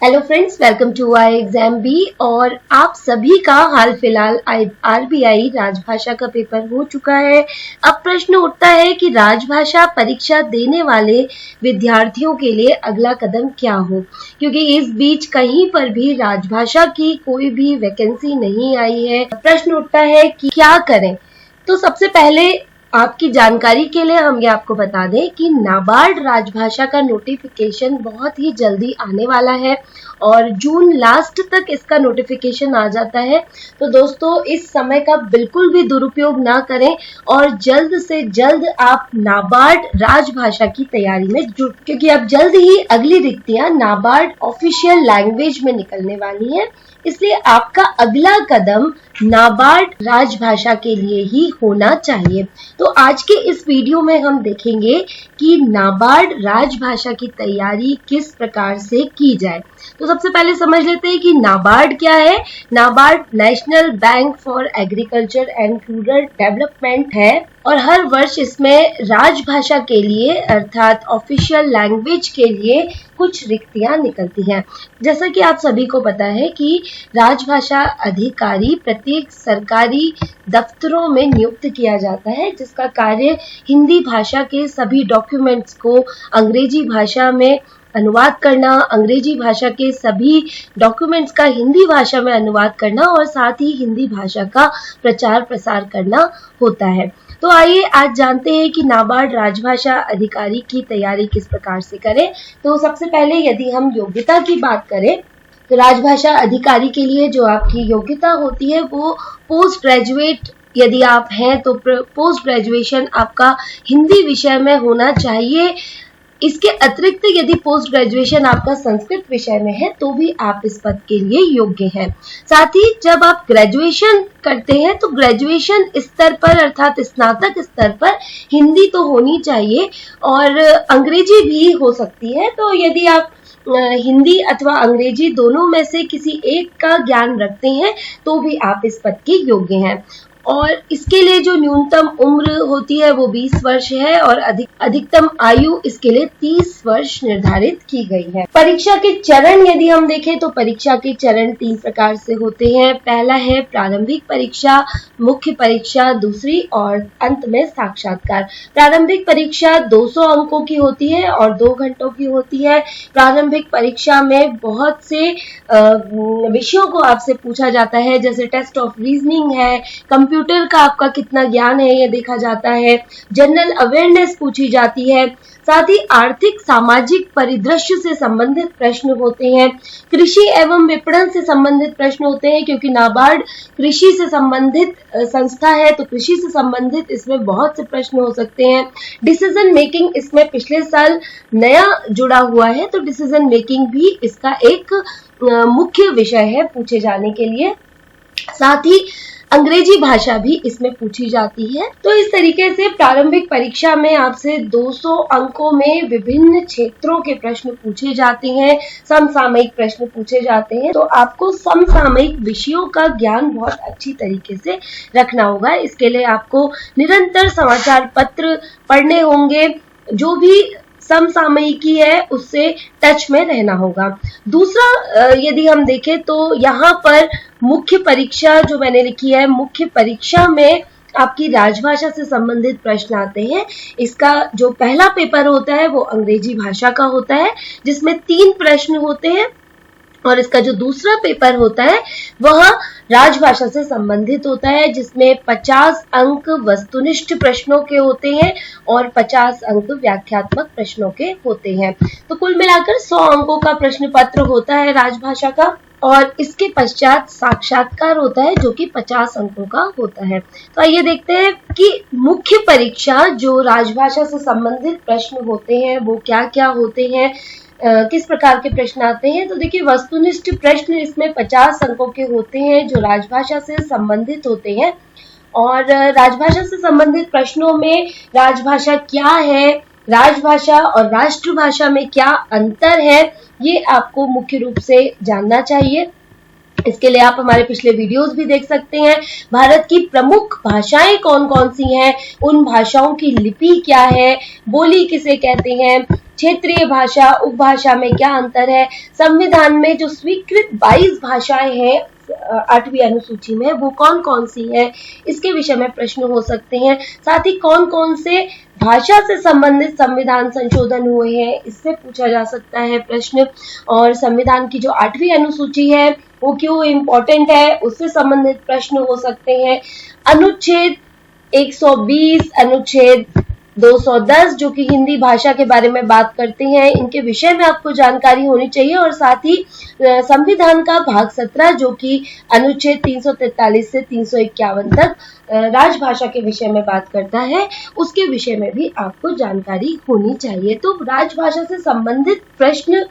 Hello friends, welcome to I exam B. और आप सभी का हाल फिलहाल आरबीआई राजभाषा का पेपर हो चुका है। अब प्रश्न उठता है कि राजभाषा परीक्षा देने वाले विद्यार्थियों के लिए अगला कदम क्या हो, क्योंकि इस बीच कहीं पर भी राजभाषा की कोई भी वैकेंसी नहीं आई है। प्रश्न उठता है कि क्या करें। तो सबसे पहले आपकी जानकारी के लिए हम ये आपको बता दें कि नाबार्ड राजभाषा का नोटिफिकेशन बहुत ही जल्दी आने वाला है और जून लास्ट तक इसका नोटिफिकेशन आ जाता है। तो दोस्तों, इस समय का बिल्कुल भी दुरुपयोग ना करें और जल्द से जल्द आप नाबार्ड राजभाषा की तैयारी में जुट, क्योंकि अब जल्द ही अगली रिक्तियां नाबार्ड ऑफिशियल लैंग्वेज में निकलने वाली हैं। इसलिए आपका अगला कदम नाबार्ड राजभाषा के लिए ही होना चाहिए। तो आज के इस वीडियो में हम देखेंगे कि नाबार्ड राजभाषा की तैयारी किस प्रकार से की जाए। तो सबसे पहले समझ लेते हैं कि नाबार्ड क्या है। NABARD national bank for agriculture and rural development है और हर वर्ष इसमें राजभाषा के लिए अर्थात ऑफिशियल लैंग्वेज के लिए कुछ रिक्तियां निकलती हैं। जैसा कि आप सभी को पता है कि राजभाषा अधिकारी प्रत्येक सरकारी दफ्तरों में नियुक्त किया जाता है, जिसका कार्य हिंदी भाषा के सभी डॉक्यूमेंट्स को अंग्रेजी भाषा में अनुवाद करना, अंग्रेजी भाषा के सभी डॉक्यूमेंट्स का हिंदी भाषा में अनुवाद करना और साथ ही हिंदी भाषा का प्रचार प्रसार करना होता है। तो आइए आज जानते हैं कि नाबार्ड राजभाषा अधिकारी की तैयारी किस प्रकार से करें। तो सबसे पहले यदि हम योग्यता की बात करें तो राजभाषा अधिकारी के लिए जो आपकी योग्यता होती है वो पोस्ट ग्रेजुएट यदि आप हैं तो पोस्ट ग्रेजुएशन आपका हिंदी विषय में होना चाहिए। इसके अतिरिक्त यदि पोस्ट ग्रेजुएशन आपका संस्कृत विषय में है तो भी आप इस पद के लिए योग्य हैं। साथ ही जब आप ग्रेजुएशन करते हैं तो ग्रेजुएशन स्तर पर अर्थात स्नातक स्तर पर हिंदी तो होनी चाहिए और अंग्रेजी भी हो सकती है। तो यदि आप हिंदी अथवा अंग्रेजी दोनों में से किसी एक का ज्ञान रखते हैं तो भी आप इस पद के योग्य हैं। और इसके लिए जो न्यूनतम उम्र होती है वो 20 वर्ष है और अधिकतम आयु इसके लिए 30 वर्ष निर्धारित की गई है। परीक्षा के चरण यदि हम देखें तो परीक्षा के चरण 3 प्रकार से होते हैं। पहला है प्रारंभिक परीक्षा, मुख्य परीक्षा दूसरी और अंत में साक्षात्कार। प्रारंभिक परीक्षा 200 अंकों की होती है और 2 घंटों की होती है। प्रारंभिक परीक्षा में बहुत से विषयों को आपसे पूछा जाता है, जैसे टेस्ट ऑफ रीजनिंग है, कंप्यूटर का आपका कितना ज्ञान है ये देखा जाता है, जनरल अवेयरनेस पूछी जाती है। साथ ही आर्थिक सामाजिक परिदृश्य से संबंधित प्रश्न होते हैं, कृषि एवं विपणन से संबंधित प्रश्न होते हैं, क्योंकि नाबार्ड कृषि से संबंधित संस्था है तो कृषि से संबंधित इसमें बहुत से प्रश्न हो सकते हैं। डिसीजन मेकिंग इसमें पिछले साल नया जुड़ा हुआ है तो डिसीजन मेकिंग भी इसका एक मुख्य विषय है पूछे जाने के लिए। साथ ही अंग्रेजी भाषा भी इसमें पूछी जाती है। तो इस तरीके से प्रारंभिक परीक्षा में आपसे 200 अंकों में विभिन्न क्षेत्रों के प्रश्न पूछे जाते हैं, समसामयिक प्रश्न पूछे जाते हैं। तो आपको समसामयिक विषयों का ज्ञान बहुत अच्छी तरीके से रखना होगा। इसके लिए आपको निरंतर समाचार पत्र पढ़ने होंगे, जो भी समसामयिकी है उससे टच में रहना होगा। दूसरा यदि हम देखें तो यहाँ पर मुख्य परीक्षा जो मैंने लिखी है, मुख्य परीक्षा में आपकी राजभाषा से संबंधित प्रश्न आते हैं। इसका जो पहला पेपर होता है वो अंग्रेजी भाषा का होता है, जिसमें 3 प्रश्न होते हैं और इसका जो दूसरा पेपर होता है वह राजभाषा से संबंधित होता है, जिसमें 50 अंक वस्तुनिष्ठ प्रश्नों के होते हैं और 50 अंक व्याख्यात्मक प्रश्नों के होते हैं। तो कुल मिलाकर 100 अंकों का प्रश्न पत्र होता है राजभाषा का और इसके पश्चात साक्षात्कार होता है जो कि 50 अंकों का होता है। तो आइए देखते हैं कि मुख्य परीक्षा जो राजभाषा से संबंधित प्रश्न होते हैं वो क्या क्या होते हैं, किस प्रकार के प्रश्न आते हैं। तो देखिए, वस्तुनिष्ठ प्रश्न इसमें 50 अंकों के होते हैं जो राजभाषा से संबंधित होते हैं और राजभाषा से संबंधित प्रश्नों में राजभाषा क्या है, राजभाषा और राष्ट्रभाषा में क्या अंतर है, ये आपको मुख्य रूप से जानना चाहिए। इसके लिए आप हमारे पिछले वीडियोस भी देख सकते हैं। भारत की प्रमुख भाषाएं कौन कौन सी हैं, उन भाषाओं की लिपि क्या है, बोली किसे कहते हैं, क्षेत्रीय भाषा, उपभाषा में क्या अंतर है, संविधान में जो स्वीकृत 22 भाषाएं हैं 8वीं अनुसूची में वो कौन कौन सी है, इसके विषय में प्रश्न हो सकते हैं। साथ ही कौन कौन से भाषा से संबंधित संविधान संशोधन हुए हैं, इससे पूछा जा सकता है प्रश्न। और संविधान की जो 8वीं अनुसूची है वो क्यों इम्पोर्टेंट है, उससे संबंधित प्रश्न हो सकते हैं। अनुच्छेद 120, अनुच्छेद 210 जो कि हिंदी भाषा के बारे में बात करते हैं, इनके विषय में आपको जानकारी होनी चाहिए। और साथ ही संविधान का भाग 17 जो कि अनुच्छेद 343 से 351 तक राजभाषा के विषय में बात करता है, उसके विषय में भी आपको जानकारी होनी चाहिए। तो राजभाषा से संबंधित प्रश्न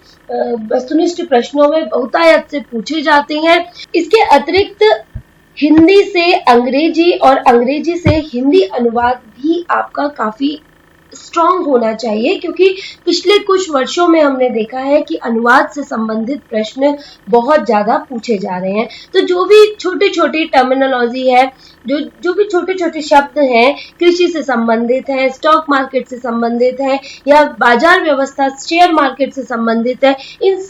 वस्तुनिष्ठ प्रश्नों में बहुतायत से पूछे जाते हैं। इसके अतिरिक्त हिंदी से अंग्रेजी और अंग्रेजी से हिंदी अनुवाद भी आपका काफी स्ट्रांग होना चाहिए, क्योंकि पिछले कुछ वर्षों में हमने देखा है कि अनुवाद से संबंधित प्रश्न बहुत ज्यादा पूछे जा रहे हैं। तो जो भी छोटी छोटी टर्मिनोलॉजी है, जो भी छोटे छोटे शब्द हैं, कृषि से संबंधित है, स्टॉक मार्केट से संबंधित है या बाजार व्यवस्था शेयर मार्केट से संबंधित है, इन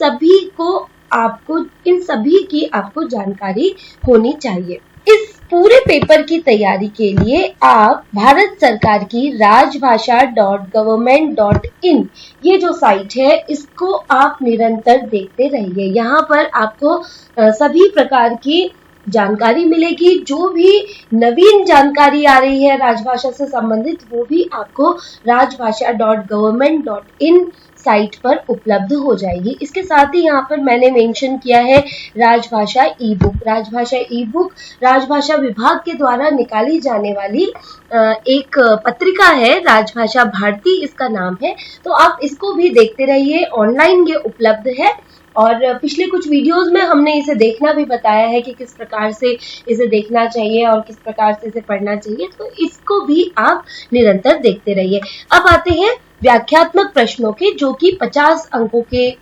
सभी की आपको जानकारी होनी चाहिए। इस पूरे पेपर की तैयारी के लिए आप भारत सरकार की rajbhasha.government.in ये जो साइट है, इसको आप निरंतर देखते रहिए। यहाँ पर आपको सभी प्रकार की जानकारी मिलेगी। जो भी नवीन जानकारी आ रही है राजभाषा से संबंधित, वो भी आपको rajbhasha.government.in साइट पर उपलब्ध हो जाएगी। इसके साथ ही यहाँ पर मैंने मेंशन किया है राजभाषा ई बुक। राजभाषा ई बुक राजभाषा विभाग के द्वारा निकाली जाने वाली एक पत्रिका है, राजभाषा भारती इसका नाम है। तो आप इसको भी देखते रहिए, ऑनलाइन ये उपलब्ध है। और पिछले कुछ वीडियोस में हमने इसे देखना भी बताया है कि किस प्रकार से इसे देखना चाहिए और किस प्रकार से इसे पढ़ना चाहिए, तो इसको भी आप निरंतर देखते रहिए। अब आते हैं व्याख्यात्मक प्रश्नों के, जो कि 50 अंकों के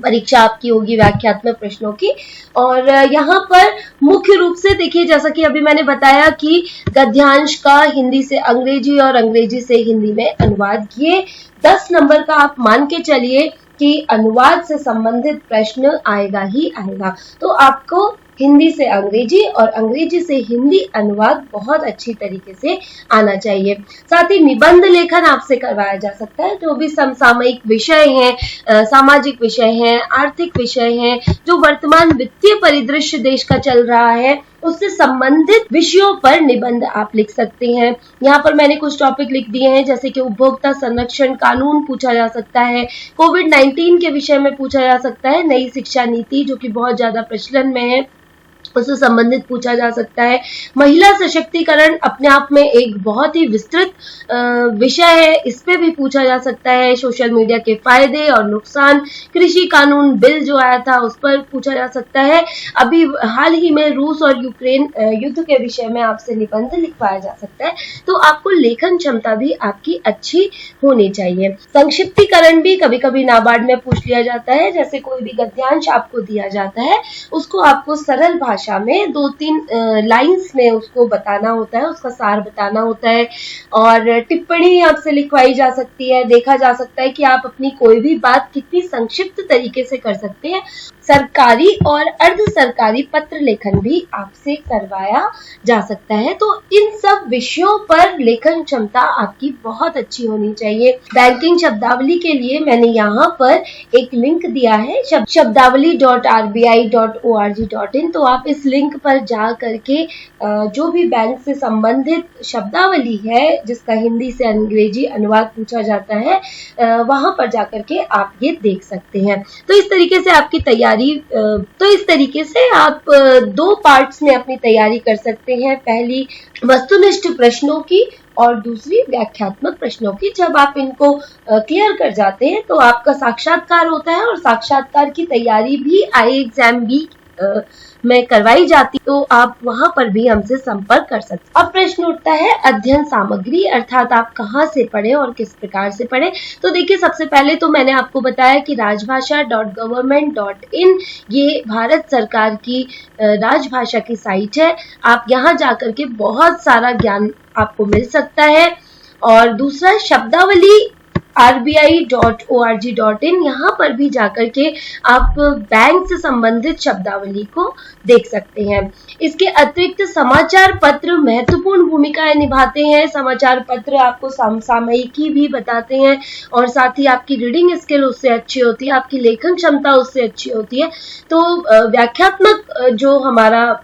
परीक्षा आपकी होगी व्याख्यात्मक प्रश्नों की। और यहाँ पर मुख्य रूप से देखिए, जैसा कि अभी मैंने बताया कि गद्यांश का हिंदी से अंग्रेजी और अंग्रेजी से हिंदी में अनुवाद, ये 10 नंबर का आप मान के चलिए कि अनुवाद से संबंधित प्रश्न आएगा ही आएगा। तो आपको हिंदी से अंग्रेजी और अंग्रेजी से हिंदी अनुवाद बहुत अच्छी तरीके से आना चाहिए। साथ ही निबंध लेखन आपसे करवाया जा सकता है। जो भी समसामयिक विषय हैं, सामाजिक विषय हैं, आर्थिक विषय हैं, जो वर्तमान वित्तीय परिदृश्य देश का चल रहा है, उससे संबंधित विषयों पर निबंध आप लिख सकते हैं। यहाँ पर मैंने कुछ टॉपिक लिख दिए हैं, जैसे कि उपभोक्ता संरक्षण कानून पूछा जा सकता है, कोविड-19 के विषय में पूछा जा सकता है, नई शिक्षा नीति जो कि बहुत ज्यादा प्रचलन में है उससे संबंधित पूछा जा सकता है। महिला सशक्तिकरण अपने आप में एक बहुत ही विस्तृत विषय है, इस पे भी पूछा जा सकता है। सोशल मीडिया के फायदे और नुकसान, कृषि कानून बिल जो आया था उस पर पूछा जा सकता है। अभी हाल ही में रूस और यूक्रेन युद्ध के विषय में आपसे निबंध लिखवाया जा सकता है। तो आपको लेखन क्षमता भी आपकी अच्छी होनी चाहिए। संक्षिप्तीकरण भी कभी कभी नाबार्ड में पूछ लिया जाता है। जैसे कोई भी गद्यांश आपको दिया जाता है, उसको आपको सरल भाषा में 2-3 लाइंस में उसको बताना होता है, उसका सार बताना होता है। और टिप्पणी आपसे लिखवाई जा सकती है। देखा जा सकता है कि आप अपनी कोई भी बात कितनी संक्षिप्त तरीके से कर सकते हैं। सरकारी और अर्ध सरकारी पत्र लेखन भी आपसे करवाया जा सकता है। तो इन सब विषयों पर लेखन क्षमता आपकी बहुत अच्छी होनी चाहिए। बैंकिंग शब्दावली के लिए मैंने यहाँ पर एक लिंक दिया है, शब्दावली.rbi.org.in। तो आप इस लिंक पर जा करके जो भी बैंक से संबंधित शब्दावली है, जिसका हिंदी से अंग्रेजी अनुवाद पूछा जाता है, वहां पर जाकर के आप ये देख सकते हैं। तो इस तरीके से आपकी तैयारी आप 2 पार्ट्स में अपनी तैयारी कर सकते हैं। पहली वस्तुनिष्ठ प्रश्नों की और दूसरी व्याख्यात्मक प्रश्नों की। जब आप इनको क्लियर कर जाते हैं तो आपका साक्षात्कार होता है, और साक्षात्कार की तैयारी भी IExamB में करवाई जाती, तो आप वहां पर भी हमसे संपर्क कर सकते हैं। अब प्रश्न उठता है अध्ययन सामग्री, अर्थात आप कहाँ से पढ़े और किस प्रकार से पढ़े। तो देखिए, सबसे पहले तो मैंने आपको बताया कि rajbhasha.government.in ये भारत सरकार की राजभाषा की साइट है। आप यहाँ जाकर के बहुत सारा ज्ञान आपको मिल सकता है। और दूसरा, शब्दावली rbi.org.in, यहाँ पर भी जाकर के आप बैंक से संबंधित शब्दावली को देख सकते हैं। इसके अतिरिक्त समाचार पत्र महत्वपूर्ण भूमिकाएं निभाते हैं। समाचार पत्र आपको सामयिकी भी बताते हैं और साथ ही आपकी रीडिंग स्किल उससे अच्छी होती है, आपकी लेखन क्षमता उससे अच्छी होती है। तो व्याख्यात्मक जो हमारा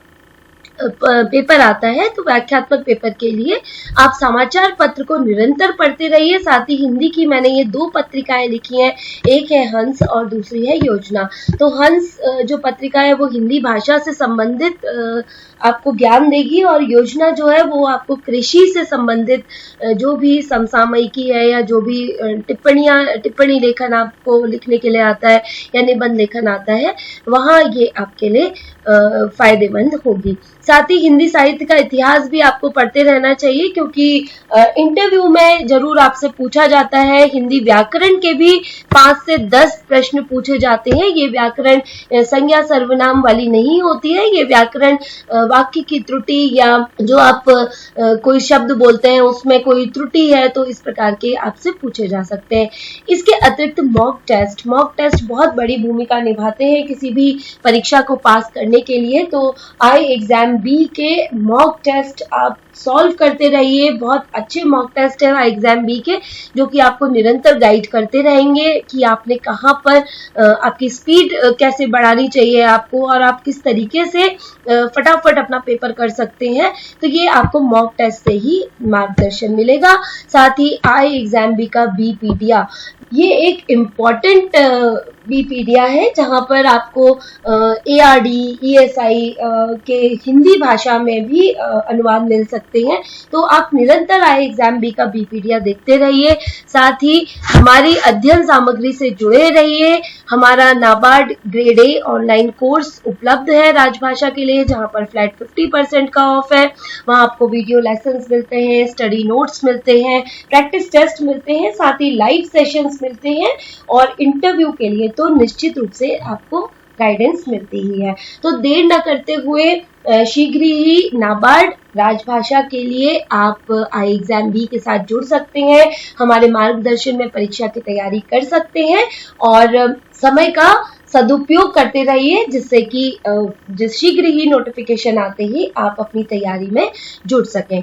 पेपर आता है, तो व्याख्यात्मक पेपर के लिए आप समाचार पत्र को निरंतर पढ़ते रहिए। साथ ही हिंदी की मैंने ये 2 पत्रिकाएं लिखी हैं, एक है हंस और दूसरी है योजना। तो हंस जो पत्रिका है वो हिंदी भाषा से संबंधित आपको ज्ञान देगी और योजना जो है वो आपको कृषि से संबंधित जो भी समसामयिकी है या जो भी टिप्पणी लेखन आपको लिखने के लिए आता है या निबंध लेखन आता है, वहाँ ये आपके लिए फायदेमंद होगी। साथ ही हिंदी साहित्य का इतिहास भी आपको पढ़ते रहना चाहिए, क्योंकि इंटरव्यू में जरूर आपसे पूछा जाता है। हिंदी व्याकरण के भी 5 से 10 प्रश्न पूछे जाते हैं। ये व्याकरण संज्ञा सर्वनाम वाली नहीं होती है, ये व्याकरण वाक्य की त्रुटि या जो आप कोई शब्द बोलते हैं उसमें कोई त्रुटि है तो इस प्रकार के आपसे पूछे जा सकते हैं। इसके अतिरिक्त मॉक टेस्ट बहुत बड़ी भूमिका निभाते हैं किसी भी परीक्षा को पास करने के लिए। तो IExamB के मॉक टेस्ट आप सॉल्व करते रहिए। बहुत अच्छे मॉक टेस्ट है IExamB के, जो कि आपको निरंतर गाइड करते रहेंगे कि आपने कहाँ पर आपकी स्पीड कैसे बढ़ानी चाहिए आपको और आप किस तरीके से फटाफट अपना पेपर कर सकते हैं। तो ये आपको मॉक टेस्ट से ही मार्गदर्शन मिलेगा। साथ ही IExamB का बीपीडिया, ये एक इम्पॉर्टेंट बीपीडिया है जहां पर आपको ARD, ESI के हिंदी भाषा में भी अनुवाद मिल सकते हैं। तो आप निरंतर IExamB का बीपीडिया देखते रहिए। साथ ही हमारी अध्ययन सामग्री से जुड़े रहिए। हमारा NABARD grade A online course उपलब्ध है राजभाषा के लिए, जहां पर फ्लैट 50% का ऑफ है। वहां आपको वीडियो लेसन्स मिलते हैं, स्टडी नोट्स मिलते हैं, प्रैक्टिस टेस्ट मिलते हैं, साथ ही लाइव सेशंस मिलते हैं और इंटरव्यू के लिए तो निश्चित रूप से आपको गाइडेंस मिलती ही है। तो देर न करते हुए शीघ्र ही नाबार्ड राजभाषा के लिए आप IExamB के साथ जुड़ सकते हैं। हमारे मार्गदर्शन में परीक्षा की तैयारी कर सकते हैं और समय का सदुपयोग करते रहिए, जिससे कि शीघ्र ही नोटिफिकेशन आते ही आप अपनी तैयारी में जुड़ सकें।